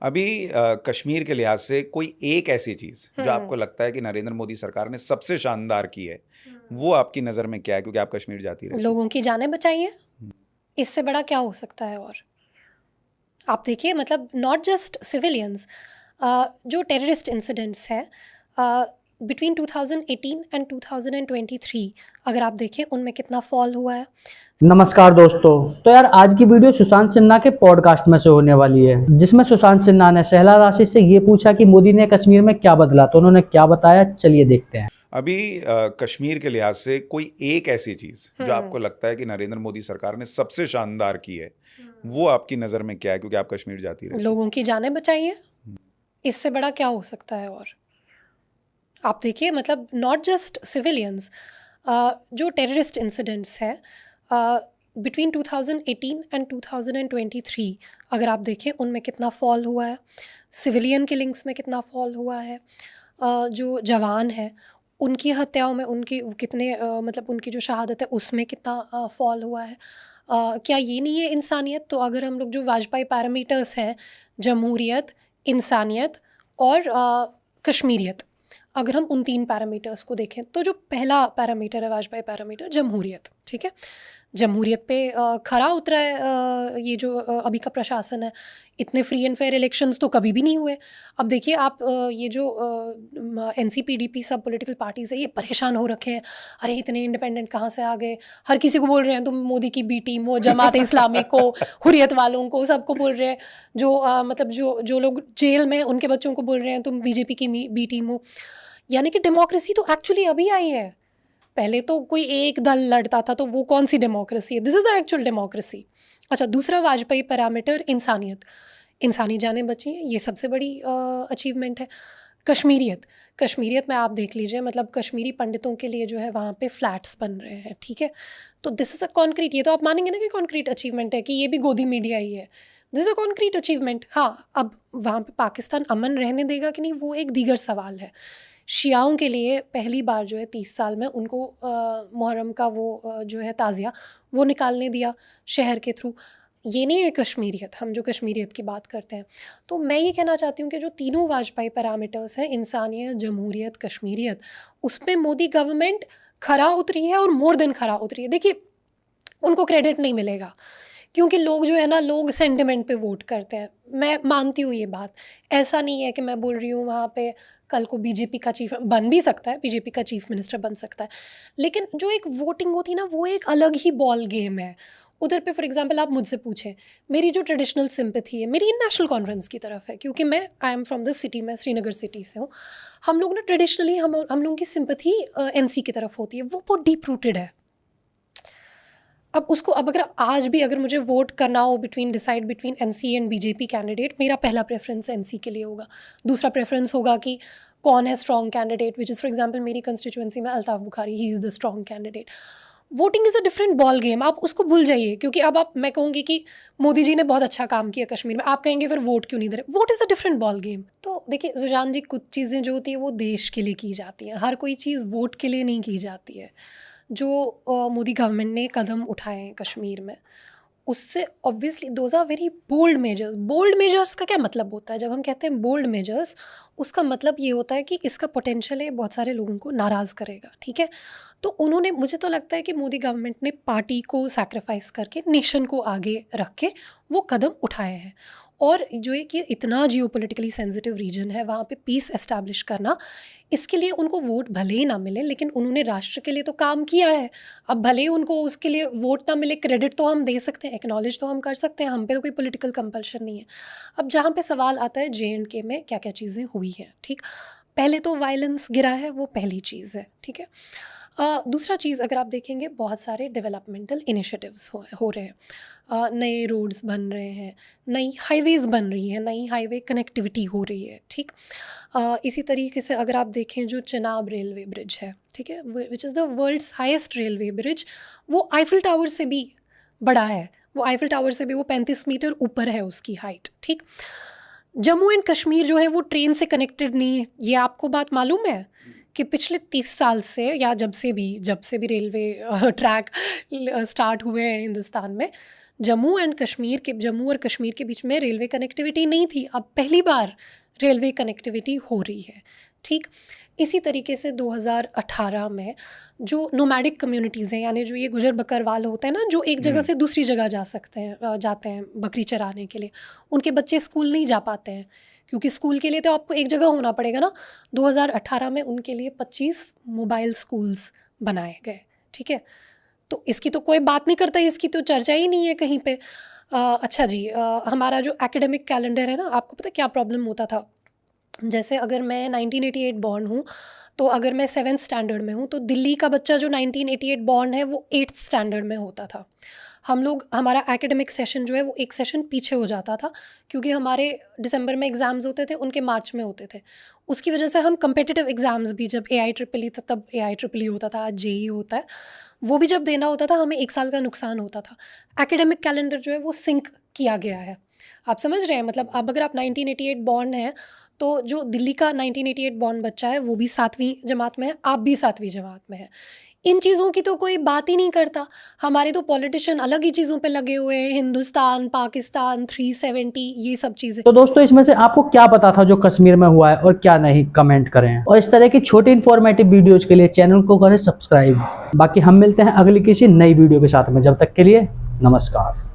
अभी कश्मीर के लिहाज से कोई एक ऐसी चीज जो आपको लगता है कि नरेंद्र मोदी सरकार ने सबसे शानदार की है, वो आपकी नजर में क्या है? क्योंकि आप कश्मीर जाती रहती हैं। लोगों की जानें बचाई है। हम्म। इससे बड़ा क्या हो सकता है? और आप देखिए, मतलब नॉट जस्ट सिविलियंस, जो टेररिस्ट इंसिडेंट्स है बिटवीन 2018 एंड 2023, अगर आप देखें उनमें कितना फॉल हुआ है। नमस्कार दोस्तों। तो यार आज की वीडियो सुशांत सिन्हा के पॉडकास्ट में से होने वाली है, जिसमें सुशांत सिन्हा ने शहला राशि से ये पूछा कि मोदी ने कश्मीर में क्या बदला, तो उन्होंने क्या बताया, चलिए देखते हैं। अभी कश्मीर के लिहाज से कोई एक ऐसी चीज जो आपको लगता है कि नरेंद्र मोदी सरकार ने सबसे शानदार की है, वो आपकी नजर में क्या है? क्योंकि आप कश्मीर जाती रहती हैं। लोगों की जानें बचाई है। इससे बड़ा क्या हो सकता है? और आप देखिए, मतलब नॉट जस्ट सिविलियंस, जो टेररिस्ट इंसिडेंट्स है बिटवीन 2018 एंड 2023, अगर आप देखें उनमें कितना फॉल हुआ है। सिविलियन किलिंग्स में कितना फॉल हुआ है। जो जवान है उनकी हत्याओं में उनकी कितने मतलब उनकी जो शहादत है उसमें कितना फॉल हुआ है। क्या ये नहीं है इंसानियत? तो अगर हम लोग जो वाजपेयी पैरामीटर्स हैं, जमहूरियत, इंसानियत और कश्मीरियत, अगर हम उन 3 पैरामीटर्स को देखें तो जो पहला पैरामीटर है वाजपेयी पैरामीटर, जमहूरियत, ठीक है। जमहूरियत पे खरा उतरा है ये जो अभी का प्रशासन है। इतने फ्री एंड फेयर इलेक्शंस तो कभी भी नहीं हुए। अब देखिए आप ये जो एनसीपीडीपी सब पॉलिटिकल पार्टीज़ है, ये परेशान हो रखे हैं। अरे इतने इंडिपेंडेंट कहाँ से आ गए? हर किसी को बोल रहे हैं तुम मोदी की बी टीम हो, जमात इस्लामी को, हुर्रियत वालों को, सबको बोल रहे हैं। जो मतलब जो लोग जेल में, उनके बच्चों को बोल रहे हैं तुम बीजेपी की बी टीम हो। यानी कि डेमोक्रेसी तो एक्चुअली अभी आई है। पहले तो कोई एक दल लड़ता था, तो वो कौन सी डेमोक्रेसी है? This is the actual democracy. अच्छा, दूसरा वाजपेयी पैरामीटर, इंसानियत। इंसानी जानें बची हैं, ये सबसे बड़ी अचीवमेंट है। कश्मीरियत, कश्मीरियत में आप देख लीजिए, मतलब कश्मीरी पंडितों के लिए जो है वहाँ पे फ्लैट्स बन रहे हैं, ठीक है। तो दिस इज़ अ कॉन्क्रीट, ये तो आप मानेंगे ना कि कॉन्क्रीट अचीवमेंट है, कि ये भी गोदी मीडिया ही है। This is a concrete achievement. हाँ, अब वहाँ पे पाकिस्तान अमन रहने देगा कि नहीं, वो एक दीगर सवाल है। शियाओं के लिए पहली बार जो है 30 साल में उनको मुहर्रम का वो जो है ताज़िया, वो निकालने दिया शहर के थ्रू। ये नहीं है कश्मीरियत, हम जो कश्मीरियत की बात करते हैं। तो मैं ये कहना चाहती हूँ कि जो तीनों वाजपेयी पैरामीटर्स हैं, इंसानियत, जमहूरियत, कश्मीरियत, उसमें मोदी गवर्नमेंट खरा उतरी है और मोर देन खरा उतरी है। देखिए, उनको क्रेडिट नहीं मिलेगा, क्योंकि लोग जो है ना, लोग सेंटिमेंट पे वोट करते हैं। मैं मानती हूँ ये बात। ऐसा नहीं है कि मैं बोल रही हूँ वहाँ पे कल को बीजेपी का चीफ बन भी सकता है, बीजेपी का चीफ मिनिस्टर बन सकता है, लेकिन जो एक वोटिंग होती है ना, वो एक अलग ही बॉल गेम है। उधर पे फॉर एग्जांपल आप मुझसे पूछें, मेरी जो ट्रेडिशनल सिंपैथी है मेरी नेशनल कॉन्फ्रेंस की तरफ है, क्योंकि मैं I am from the city, मैं श्रीनगर सिटी से हूँ। हम लोग ना ट्रेडिशनली हम लोगों की सिंपैथी एनसी की तरफ होती है, वो बहुत डीप रूटेड है। अब उसको, अब अगर आज भी अगर मुझे वोट करना हो decide between NC and BJP candidate, मेरा पहला प्रेफरेंस एनसी के लिए होगा। दूसरा प्रेफरेंस होगा कि कौन है strong candidate, which is for example मेरी कंस्टिट्यूएंसी में Altaf Bukhari, he is the strong candidate. Voting is a different ball game, आप उसको भूल जाइए। क्योंकि अब आप, मैं कहूँगी कि मोदी जी ने बहुत अच्छा काम किया कश्मीर में, आप कहेंगे फिर वोट क्यों नहीं दे रहे? Vote is a different ball game. तो देखिए सुजान जी, कुछ चीज़ें जो होती है वो देश के लिए की जाती हैं, हर कोई चीज़ वोट के लिए नहीं की जाती है। जो मोदी गवर्नमेंट ने कदम उठाए हैं कश्मीर में, उससे obviously those are very bold measures. Bold measures का क्या मतलब होता है? जब हम कहते हैं बोल्ड मेजर्स, उसका मतलब ये होता है कि इसका पोटेंशियल है, बहुत सारे लोगों को नाराज़ करेगा, ठीक है। तो उन्होंने, मुझे तो लगता है कि मोदी गवर्नमेंट ने पार्टी को सैक्रिफाइस करके, नेशन को आगे रख के वो कदम उठाए हैं। और जो है कि इतना जियोपॉलिटिकली सेंसिटिव रीजन है, वहाँ पे पीस एस्टैब्लिश करना, इसके लिए उनको वोट भले ही ना मिले, लेकिन उन्होंने राष्ट्र के लिए तो काम किया है। अब भले ही उनको उसके लिए वोट ना मिले, क्रेडिट तो हम दे सकते हैं, एक्नॉलेज तो हम कर सकते हैं, हम पे तो कोई पॉलिटिकल कंपल्शन नहीं है। अब जहाँ पे सवाल आता है JNK में क्या क्या चीज़ें हुई हैं, ठीक। पहले तो वायलेंस गिरा है, वो पहली चीज़ है, ठीक है। दूसरा चीज़ अगर आप देखेंगे, बहुत सारे डेवलपमेंटल इनिशिएटिव्स हो रहे हैं। नए रोड्स बन रहे हैं, नई हाईवेज़ बन रही हैं, नई हाईवे कनेक्टिविटी हो रही है, ठीक। इसी तरीके से अगर आप देखें, जो चिनाब रेलवे ब्रिज है, ठीक है, which is the world's highest railway bridge, वो आईफिल टावर से भी बड़ा है। वो आईफिल टावर से भी वो 35 मीटर ऊपर है उसकी हाइट, ठीक। जम्मू एंड कश्मीर जो है वो ट्रेन से कनेक्टेड नहीं है। ये आपको बात मालूम है कि पिछले 30 साल से, या जब से भी रेलवे ट्रैक स्टार्ट हुए हैं हिंदुस्तान में, जम्मू और कश्मीर के बीच में रेलवे कनेक्टिविटी नहीं थी। अब पहली बार रेलवे कनेक्टिविटी हो रही है, ठीक। इसी तरीके से 2018 में जो नोमैडिक कम्युनिटीज़ हैं, यानी जो ये गुजर बकरवाल होते हैं ना, जो एक जगह से दूसरी जगह जाते हैं बकरी चराने के लिए, उनके बच्चे स्कूल नहीं जा पाते हैं, क्योंकि स्कूल के लिए तो आपको एक जगह होना पड़ेगा ना। 2018 में उनके लिए 25 मोबाइल स्कूल्स बनाए गए, ठीक है। तो इसकी तो कोई बात नहीं करता, इसकी तो चर्चा ही नहीं है कहीं पे। अच्छा जी, हमारा जो एकेडमिक कैलेंडर है ना, आपको पता क्या प्रॉब्लम होता था? जैसे अगर मैं 1988 बॉर्न हूँ, तो अगर मैं 7th स्टैंडर्ड में हूँ, तो दिल्ली का बच्चा जो 1988 बॉर्न है वो 8th स्टैंडर्ड में होता था। हमारा एकेडमिक सेशन जो है वो एक सेशन पीछे हो जाता था, क्योंकि हमारे दिसंबर में एग्ज़ाम्स होते थे, उनके मार्च में होते थे। उसकी वजह से हम कम्पिटिटिव एग्ज़ाम्स भी, जब AIEEE था तब AIEEE होता था, आज JEE होता है, वो भी जब देना होता था, हमें 1 साल का नुकसान होता था। एकेडमिक कैलेंडर जो है वो सिंक किया गया है, आप समझ रहे हैं? मतलब अब अगर आप 1988 बॉर्न हैं, तो जो दिल्ली का 1988 बॉर्न बच्चा है वो भी 7वीं जमात में है, आप भी 7वीं जमात में है। इन चीज़ों की तो कोई बात ही नहीं करता। हमारे तो पॉलिटिशियन अलग ही चीज़ों पे लगे हुए हैं, हिंदुस्तान, पाकिस्तान, 370, ये सब चीज़ें। तो दोस्तों, इसमें से आपको क्या पता था जो कश्मीर में हुआ है और क्या नहीं, कमेंट करें। और इस तरह की छोटी इन्फॉर्मेटिव वीडियोज के लिए चैनल को करें सब्सक्राइब। बाकी हम मिलते हैं अगली किसी नई वीडियो के साथ में, जब तक के लिए नमस्कार।